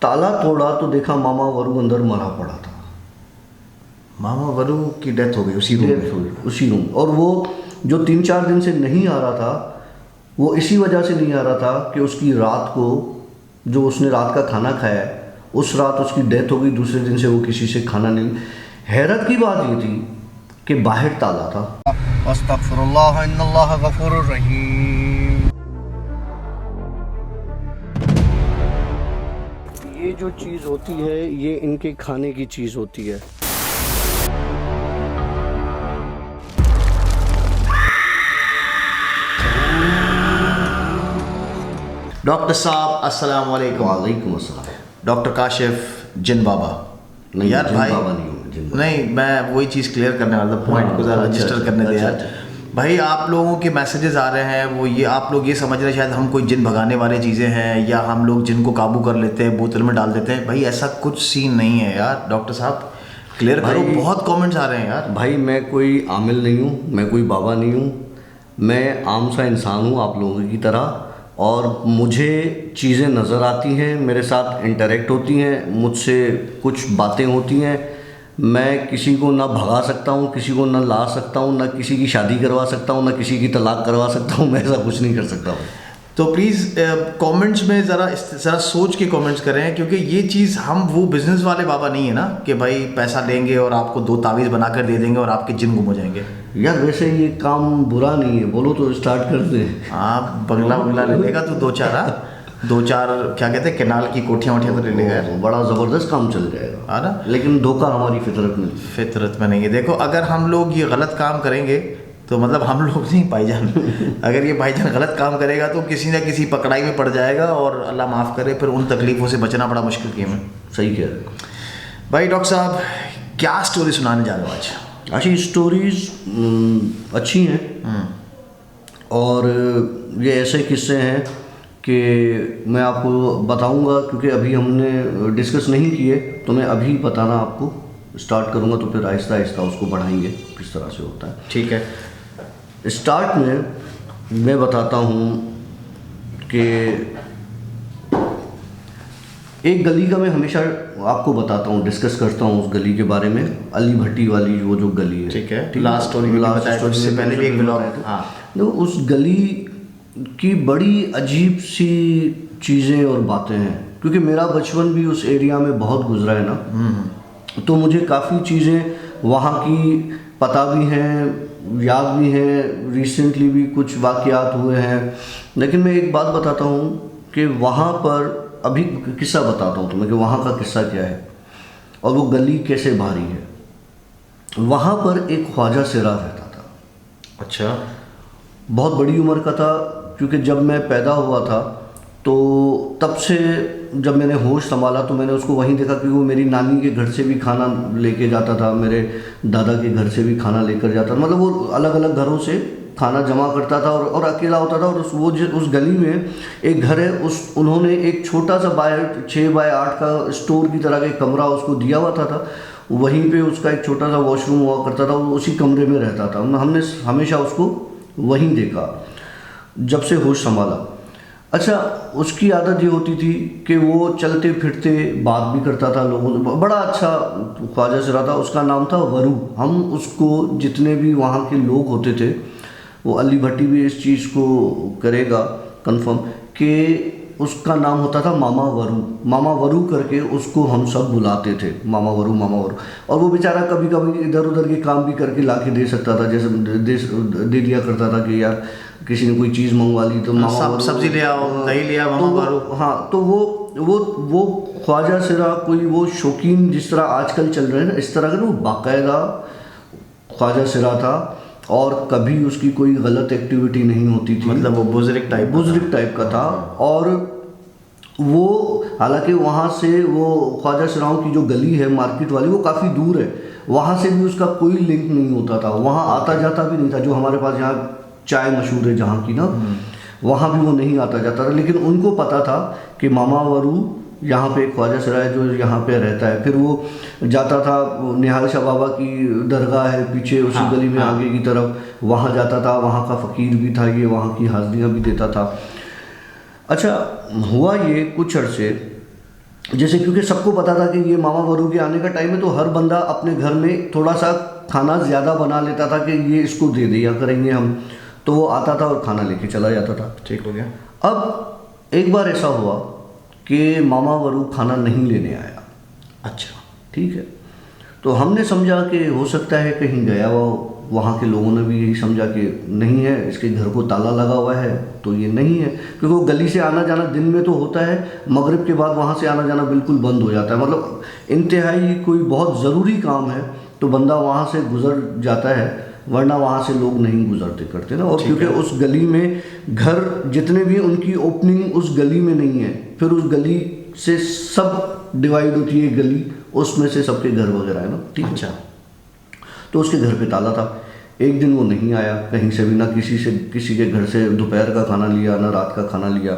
ताला तोड़ा तो देखा मामा वरु अंदर मरा पड़ा था। मामा वरु की डेथ हो गई उसी रूम में? उसी रूम। और वो जो 3-4 दिन से नहीं आ रहा था, वो इसी वजह से नहीं आ रहा था कि उसकी रात को जो उसने रात का खाना खाया है, उस रात उसकी डेथ हो गई, दूसरे दिन से वो किसी से खाना नहीं। हैरत की बात ये थी कि बाहर ताला था। अस्तगफिरुल्लाह इन्नल्लाह गफूरुर रहीम। ये जो चीज़ होती है ये इनके खाने की चीज़ होती है। डॉक्टर साहब अस्सलाम वालेकुम। वालेकुम अस्सलाम। डॉक्टर काशिफ जिन बाबा। नहीं यार जिन भाई बाबा नहीं हूँ, जिन बाबा। नहीं, मैं वही चीज़ क्लियर करने वाला था, पॉइंट को ज़रा रजिस्टर करने दे यार। भाई आप लोगों के मैसेजेस आ रहे हैं, वो ये आप लोग ये समझ रहे हैं शायद हम कोई जिन भगाने वाली चीज़ें हैं या हम लोग जिन को काबू कर लेते हैं, बोतल में डाल देते हैं। भाई ऐसा कुछ सीन नहीं है यार। डॉक्टर साहब क्लियर करो, बहुत कमेंट्स आ रहे हैं यार। भाई मैं कोई आमिल नहीं हूँ, मैं कोई बाबा नहीं हूँ, मैं आम सा इंसान हूँ आप लोगों की तरह। और मुझे चीज़ें नज़र आती हैं, मेरे साथ इंटरेक्ट होती हैं, मुझसे कुछ बातें होती हैं। मैं किसी को ना भगा सकता हूँ, किसी को ना ला सकता हूँ, ना किसी की शादी करवा सकता हूँ, ना किसी की तलाक करवा सकता हूँ। मैं ऐसा कुछ नहीं कर सकता हूँ। तो प्लीज़ कमेंट्स में ज़रा सोच के कमेंट्स करें, क्योंकि ये चीज़ हम वो बिज़नेस वाले बाबा नहीं है ना कि भाई पैसा लेंगे और आपको 2 तावीज़ बना कर दे देंगे और आपके जिन गुम हो जाएंगे। यार वैसे ये काम बुरा नहीं है, बोलो तो स्टार्ट कर दे। हाँ, बंगला ले लेगा तो 2-4 क्या कहते हैं केनाल की कोठियाँ वोठियाँ तो ले लेगा यार। बड़ा ज़बरदस्त काम चल जाएगा, है ना। लेकिन धोखा हमारी फितरत में नहीं है। देखो अगर हम लोग ये गलत काम करेंगे तो मतलब हम लोग नहीं, भाईजान अगर ये भाईजान गलत काम करेगा तो किसी न किसी पकड़ाई में पड़ जाएगा और अल्लाह माफ़ करे फिर उन तकलीफ़ों से बचना बड़ा मुश्किल गेम है। सही कह रहे हो भाई। डॉक्टर साहब क्या स्टोरी सुनाने जा रहे हो आज? अच्छी स्टोरीज अच्छी हैं और ये ऐसे किस्से हैं कि मैं आपको बताऊंगा, क्योंकि अभी हमने डिस्कस नहीं किए, तो मैं अभी बताना आपको स्टार्ट करूंगा, तो फिर आहिस्ता आहिस्ता उसको बढ़ाएंगे किस तरह से होता है। ठीक है। स्टार्ट में मैं बताता हूँ कि एक गली का मैं हमेशा आपको बताता हूँ, डिस्कस करता हूँ उस गली के बारे में, अली भट्टी वाली वो जो गली है। ठीक है। लास्ट स्टोरी से पहले भी एक ब्लॉग है। हाँ, तो उस गली की बड़ी अजीब सी चीज़ें और बातें हैं, क्योंकि मेरा बचपन भी उस एरिया में बहुत गुजरा है ना, तो मुझे काफ़ी चीज़ें वहाँ की पता भी हैं, याद भी हैं, रिसेंटली भी कुछ वाक़यात हुए हैं। लेकिन मैं एक बात बताता हूँ कि वहाँ पर अभी किस्सा बताता हूँ तुम्हें कि वहाँ का किस्सा क्या है और वो गली कैसे भारी है। वहाँ पर एक ख्वाजा सिरा रहता था। अच्छा। बहुत बड़ी उम्र का था, क्योंकि जब मैं पैदा हुआ था तो तब से जब मैंने होश संभाला तो मैंने उसको वहीं देखा, क्योंकि वो मेरी नानी के घर से भी खाना लेके जाता था, मेरे दादा के घर से भी खाना लेकर जाता था, मतलब वो अलग अलग घरों से खाना जमा करता था और अकेला होता था। और उस गली में एक घर है, उन्होंने एक छोटा सा 6x8 का स्टोर की तरह का एक कमरा उसको दिया हुआ था। वहीं पे उसका एक छोटा सा वॉशरूम हुआ करता था, वो उसी कमरे में रहता था। हमने हमेशा उसको वहीं देखा जब से होश संभाला। अच्छा, उसकी आदत ये होती थी कि वो चलते फिरते बात भी करता था लोगों से, बड़ा अच्छा ख्वाजा सिरा था। उसका नाम था वरू। हम उसको, जितने भी वहाँ के लोग होते थे, वो अली भट्टी भी इस चीज़ को करेगा कंफर्म कि उसका नाम होता था मामा वरू। मामा वरू करके उसको हम सब बुलाते थे, मामा वरू मामा वरू। और वो बेचारा कभी कभी इधर उधर के काम भी करके ला के दे सकता था, जैसे दे दिया करता था कि यार किसी ने कोई चीज़ मंगवा ली तो मामा वरू, सब्जी ले आओ, दही ले आओ, मामा वरू। हाँ, तो वो ख्वाजा सिरा कोई वो शौकीन जिस तरह आजकल चल रहे हैं ना, इस तरह का वो बाकायदा ख्वाजा सिरा था और कभी उसकी कोई गलत एक्टिविटी नहीं होती थी। मतलब वो बुजुर्ग टाइप का था। और वो हालांकि वहाँ से वो ख्वाजा सिराओं की जो गली है मार्केट वाली, वो काफ़ी दूर है, वहाँ से भी उसका कोई लिंक नहीं होता था, वहाँ आता जाता भी नहीं था। जो हमारे पास यहाँ चाय मशहूर है जहाँ की ना, वहाँ भी वो नहीं आता जाता था। लेकिन उनको पता था कि मामा वरू यहाँ पे एक ख्वाजा सिरा है जो यहाँ पे रहता है। फिर वो जाता था, निहाल शाह बाबा की दरगाह है पीछे उसी गली में आगे की तरफ, वहाँ जाता था, वहाँ का फ़कीर भी था ये, वहाँ की हाज़िरियाँ भी देता था। अच्छा, हुआ ये कुछ अरसे जैसे क्योंकि सबको पता था कि ये मामा वरू के आने का टाइम है, तो हर बंदा अपने घर में थोड़ा सा खाना ज़्यादा बना लेता था कि ये इसको दे दिया करेंगे हम, तो वो आता था और खाना लेके चला जाता था। ठीक हो गया। अब एक बार ऐसा हुआ कि मामा वरू खाना नहीं लेने आया। अच्छा। ठीक है, तो हमने समझा कि हो सकता है कहीं गया हुआ, वहाँ के लोगों ने भी यही समझा कि नहीं है, इसके घर को ताला लगा हुआ है तो ये नहीं है, क्योंकि वो गली से आना जाना दिन में तो होता है, मगरिब के बाद वहाँ से आना जाना बिल्कुल बंद हो जाता है। मतलब इंतहाई कोई बहुत ज़रूरी काम है तो बंदा वहाँ से गुजर जाता है, वरना वहाँ से लोग नहीं गुजरते करते ना। और क्योंकि उस गली में घर जितने भी उनकी ओपनिंग उस गली में नहीं है, फिर उस गली से सब डिवाइड होती है गली, उसमें से सबके घर वगैरह है ना। ठीक है, अच्छा। तो उसके घर पे ताला था। एक दिन वो नहीं आया कहीं से भी, ना किसी के घर से दोपहर का खाना लिया, ना रात का खाना लिया,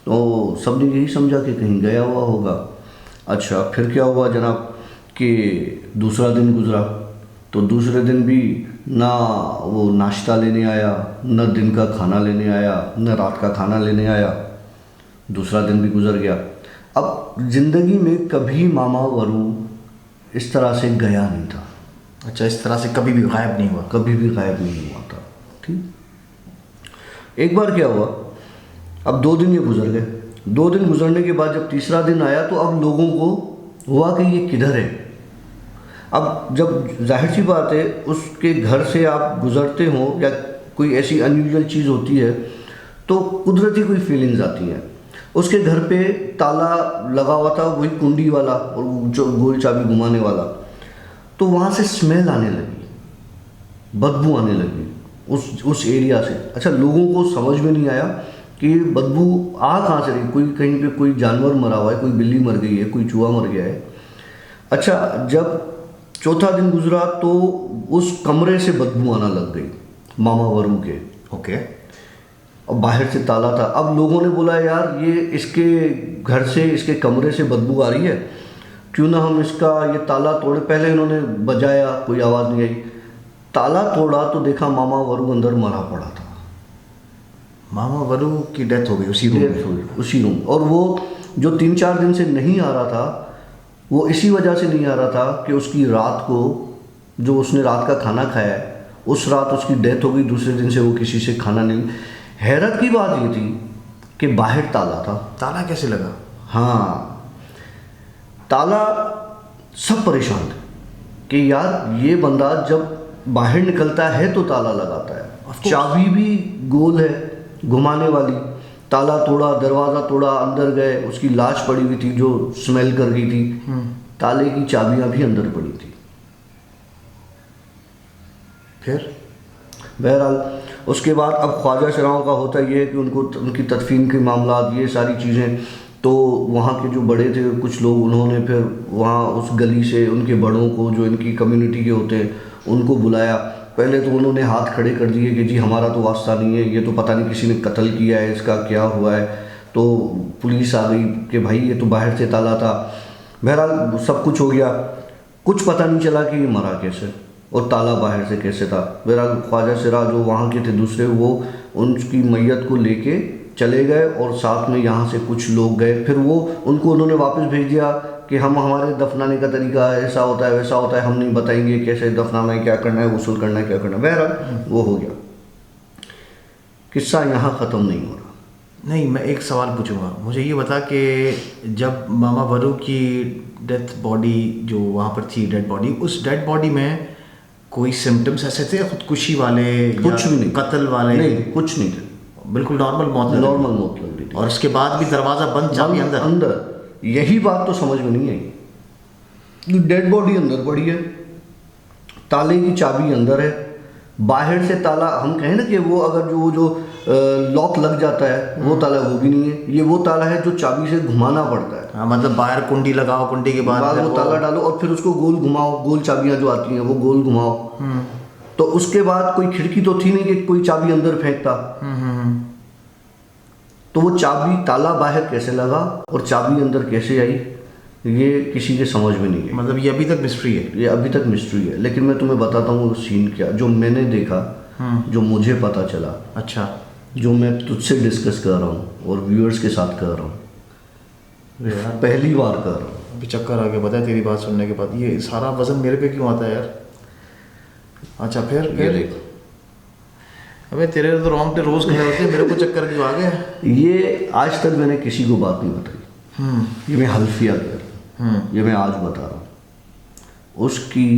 तो सबने यही समझा कि कहीं गया हुआ होगा। अच्छा, फिर क्या हुआ जनाब कि दूसरा दिन गुजरा, तो दूसरे दिन भी ना वो नाश्ता लेने आया, ना दिन का खाना लेने आया, ना रात का खाना लेने आया। दूसरा दिन भी गुजर गया। अब ज़िंदगी में कभी मामा वरू इस तरह से गया नहीं था। अच्छा, इस तरह से कभी भी गायब नहीं हुआ? कभी भी गायब नहीं हुआ था। ठीक, एक बार क्या हुआ, अब 2 दिन ये गुजर गए। 2 दिन गुजरने के बाद जब तीसरा दिन आया तो अब लोगों को हुआ कि ये किधर है। अब जब जाहिर सी बात है उसके घर से आप गुजरते हो या कोई ऐसी अनयूजुअल चीज़ होती है तो कुदरती कोई फीलिंग्स आती हैं। उसके घर पे ताला लगा हुआ था, वही कुंडी वाला और जो गोल चाबी घुमाने वाला, तो वहाँ से स्मेल आने लगी, बदबू आने लगी उस एरिया से। अच्छा, लोगों को समझ में नहीं आया कि बदबू आ कहाँ से रही, कोई कहीं पे कोई जानवर मरा हुआ है, कोई बिल्ली मर गई है, कोई चूहा मर गया है। अच्छा, जब चौथा दिन गुजरा तो उस कमरे से बदबू आना लग गई मामा वरू के। ओके। अब बाहर से ताला था। अब लोगों ने बोला यार ये इसके घर से, इसके कमरे से बदबू आ रही है, क्यों ना हम इसका ये ताला तोड़े। पहले इन्होंने बजाया, कोई आवाज़ नहीं आई। ताला तोड़ा तो देखा मामा वरू अंदर मरा पड़ा था। मामा वरू की डेथ हो गई उसी रूम में? उसी रूम। और वो जो 3-4 दिन से नहीं आ रहा था, वो इसी वजह से नहीं आ रहा था कि उसकी रात को जो उसने रात का खाना खाया है, उस रात उसकी डेथ हो गई। दूसरे दिन से वो किसी से खाना नहीं। हैरत की बात ये थी कि बाहर ताला था। ताला कैसे लगा? हाँ, ताला, सब परेशान थे कि यार ये बंदा जब बाहर निकलता है तो ताला लगाता है, चाबी भी गोल है घुमाने वाली। ताला तोड़ा, दरवाज़ा तोड़ा, अंदर गए, उसकी लाश पड़ी हुई थी जो स्मेल कर गई थी, ताले की चाबियां भी अंदर पड़ी थी। फिर बहरहाल उसके बाद अब ख्वाजा शराओं का होता ये है कि उनकी तदफीन के मामला, ये सारी चीज़ें, तो वहाँ के जो बड़े थे कुछ लोग, उन्होंने फिर वहाँ उस गली से उनके बड़ों को, जो इनकी कम्युनिटी के होते हैं, उनको बुलाया। पहले तो उन्होंने हाथ खड़े कर दिए कि जी हमारा तो वास्ता नहीं है, ये तो पता नहीं किसी ने कत्ल किया है, इसका क्या हुआ है। तो पुलिस आ गई कि भाई ये तो बाहर से ताला था। बहरहाल सब कुछ हो गया, कुछ पता नहीं चला कि ये मरा कैसे और ताला बाहर से कैसे था। बहरहाल ख्वाजा सिरा जो वहाँ के थे दूसरे, वो उनकी मैयत को लेके चले गए और साथ में यहाँ से कुछ लोग गए। फिर वो उनको उन्होंने वापस भेज दिया कि हम, हमारे दफनाने का तरीका ऐसा होता है, वैसा होता है, हम नहीं बताएंगे कैसे दफनाना है, क्या करना है, वसूल करना है, क्या करना है। बहरहाल वो हो गया, किस्सा यहाँ ख़त्म नहीं हो रहा। नहीं, मैं एक सवाल पूछूंगा। मुझे ये बता कि जब मामा वरू की डेथ बॉडी जो वहाँ पर थी, डेड बॉडी, उस डेड बॉडी में कोई सिम्टम्स ऐसे थे खुदकुशी वाले? कुछ भी नहीं। कत्ल वाले? नहीं, कुछ नहीं थे, बिल्कुल नॉर्मल मौत? नॉर्मल मौत लग रही थी। और उसके बाद भी दरवाज़ा बंद, चाबी अंदर? अंदर। यही बात तो समझ में नहीं आई। डेड बॉडी अंदर पड़ी है, ताले की चाबी अंदर है, बाहर से ताला, हम कहें ना कि वो अगर जो लॉक लग जाता है वो ताला, वो भी नहीं है। ये वो ताला है जो चाबी से घुमाना पड़ता है। हाँ, मतलब बाहर कुंडी लगाओ, कुंडी के बाद वो ताला डालो और फिर उसको गोल घुमाओ, गोल चाबियां जो आती हैं वो गोल घुमाओ। तो उसके बाद कोई खिड़की तो थी नहीं कि कोई चाबी अंदर फेंकता। तो वो चाबी, ताला बाहर कैसे लगा और चाबी अंदर कैसे आई, ये किसी के समझ में नहीं है। मतलब ये अभी तक मिस्ट्री है? ये अभी तक मिस्ट्री है। लेकिन मैं तुम्हें बताता हूँ वो सीन क्या, जो मैंने देखा, जो मुझे पता चला। अच्छा। जो मैं तुझसे डिस्कस कर रहा हूँ और व्यूअर्स के साथ कर रहा हूँ। अरे यार पहली बार कर रहा हूँ। अभी चक्कर आ गया, पता है तेरी बात सुनने के बाद, ये सारा वजन मेरे पे क्यों आता है यार। अच्छा फिर ये देख, अबे तेरे तो रोंगटे रोज खड़े होते हैं, मेरे को चक्कर क्यों आ गया। ये आज तक मैंने किसी को बात नहीं बताई, ये मैं हल्फिया कह रहा हूँ, ये मैं आज बता रहा हूँ। उसकी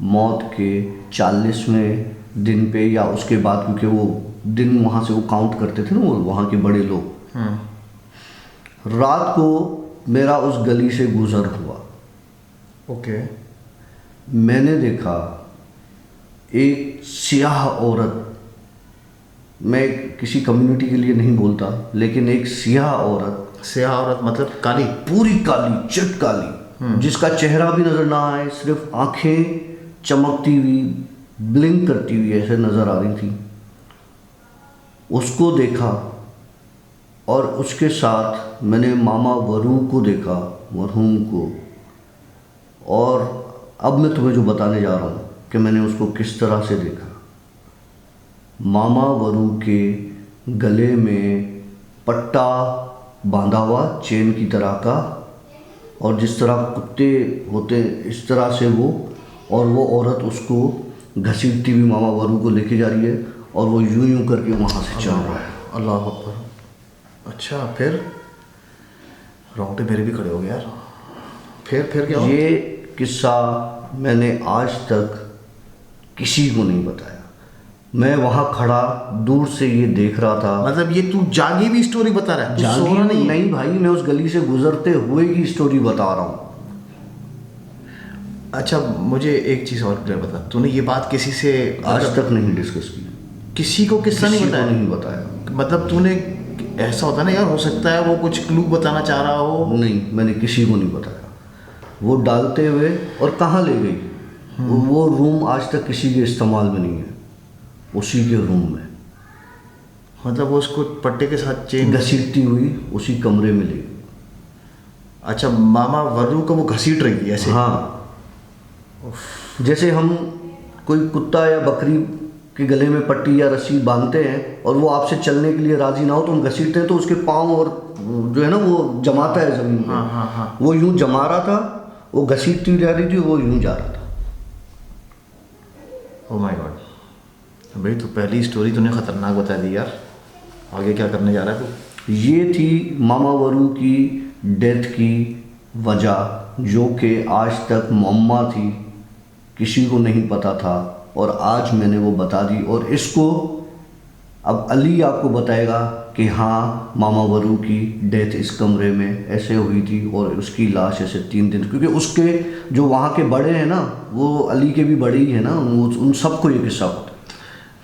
मौत के 40वें दिन पे या उसके बाद, क्योंकि वो दिन वहाँ से वो काउंट करते थे ना वो वहाँ के बड़े लोग, रात को मेरा उस गली से गुजर हुआ। ओके। मैंने देखा एक सियाह औरत, मैं किसी कम्युनिटी के लिए नहीं बोलता, लेकिन एक सियाह औरत, सियाह औरत मतलब काली, पूरी काली, चिट काली, जिसका चेहरा भी नजर ना आए, सिर्फ आंखें चमकती हुई, ब्लिंक करती हुई ऐसे नजर आ रही थी, उसको देखा। और उसके साथ मैंने मामा वरू को देखा, मरहूम को। और अब मैं तुम्हें जो बताने जा रहा हूँ कि मैंने उसको किस तरह से देखा। मामा वरू के गले में पट्टा बांधा हुआ चेन की तरह का, और जिस तरह कुत्ते होते इस तरह से वो, और वो औरत उसको घसीटती हुई मामा वरू को लेके जा रही है, और वो यूं यूं करके वहाँ से चल रहा है। अल्लाह अकबर। अच्छा फिर रोंगटे मेरे भी खड़े हो गए यार। फिर क्या हुआ? ये किस्सा मैंने आज तक किसी को नहीं बताया। मैं वहाँ खड़ा दूर से ये देख रहा था। मतलब ये तू जागी भी स्टोरी बता रहा है, तू सो रहा नहीं है? नहीं भाई, मैं उस गली से गुजरते हुए की स्टोरी बता रहा हूँ। अच्छा मुझे एक चीज़ और क्लियर बता, तूने ये बात किसी से आज तक नहीं डिस्कस की, किसी को किस्सा नहीं किसी को बताया? नहीं बताया। मतलब तूने, ऐसा होता है ना यार, हो सकता है वो कुछ क्लू बताना चाह रहा हो। नहीं, मैंने किसी को नहीं बताया। वो डालते हुए और कहाँ ले गई, वो रूम आज तक किसी के इस्तेमाल में नहीं है, उसी के रूम में। मतलब वो उसको पट्टे के साथ चेन घसीटती हुई उसी कमरे में ले गई। अच्छा मामा वर्रू को वो घसीट रही है ऐसे? हाँ, जैसे हम कोई कुत्ता या बकरी के गले में पट्टी या रस्सी बांधते हैं और वो आपसे चलने के लिए राजी ना हो तो हम घसीटते हैं, तो उसके पाँव और जो है ना वो जमाता है ज़मीन पे। हाँ। वो यूं जमा रहा था, वो घसीटती जा रही थी, वो यूं जा रहा था। ओह माय गॉड भाई, तो पहली स्टोरी तूने खतरनाक बता दी यार। आगे क्या करने जा रहा है तू? ये थी मामा वरू की डेथ की वजह, जो कि आज तक मम्मा थी, किसी को नहीं पता था, और आज मैंने वो बता दी। और इसको अब अली आपको बताएगा कि हाँ मामा वरू की डेथ इस कमरे में ऐसे हुई थी और उसकी लाश ऐसे 3 दिन, क्योंकि उसके जो वहाँ के बड़े हैं ना, वो अली के भी बड़े ही हैं ना, उन सबको ये किस्सा पता है।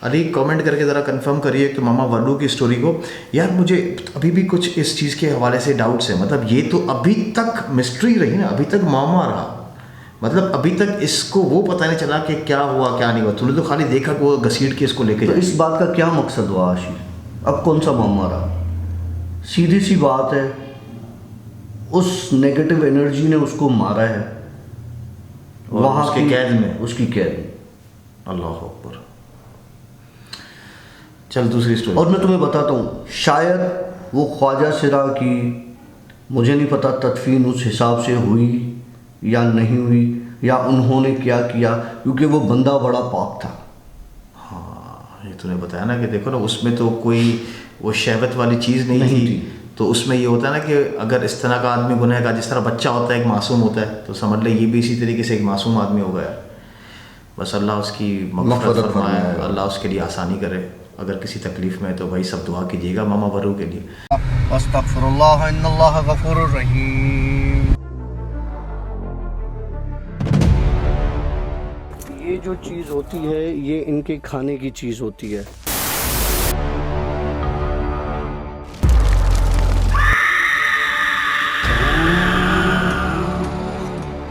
अली कमेंट करके ज़रा कंफर्म करिए कि मामा वर्रू की स्टोरी को। यार मुझे अभी भी कुछ इस चीज़ के हवाले से डाउट्स है। मतलब ये तो अभी तक मिस्ट्री रही ना, अभी तक मामा रहा, मतलब अभी तक इसको वो पता नहीं चला कि क्या हुआ क्या नहीं हुआ। तूने तो खाली देखा कि वो घसीट के इसको लेके तो इस बात का क्या मकसद हुआ आशीष? अब कौन सा मामा रहा? सीधी सी बात है, उस नेगेटिव एनर्जी ने उसको मारा है वहाँ उसके कैद में, उसकी कैद में। अल्लाह अकबर। चल दूसरी स्टोरी। और मैं तुम्हें बताता हूँ, शायद वो ख्वाजा सिरा की, मुझे नहीं पता तदफीन उस हिसाब से हुई या नहीं हुई, या उन्होंने क्या किया, क्योंकि वो बंदा बड़ा पाक था। हाँ ये तूने बताया ना कि देखो ना, उसमें तो कोई वो शहवत वाली चीज़ नहीं थी। तो उसमें ये होता है ना कि अगर इस तरह का आदमी गुनहगार, जिस तरह बच्चा होता है एक मासूम होता है, तो समझ ले ये भी इसी तरीके से एक मासूम आदमी हो गया। बस अल्लाह उसकी मग़फ़िरत फरमाए, अल्लाह उसके लिए आसानी करे। अगर किसी तकलीफ़ में है तो भाई सब दुआ कीजिएगा मामा वर्रू के लिए। अस्तग़फ़िरुल्लाह इन्नल्लाह गफ़ूरुर रहीम। ये जो चीज़ होती है, ये इनके खाने की चीज़ होती है।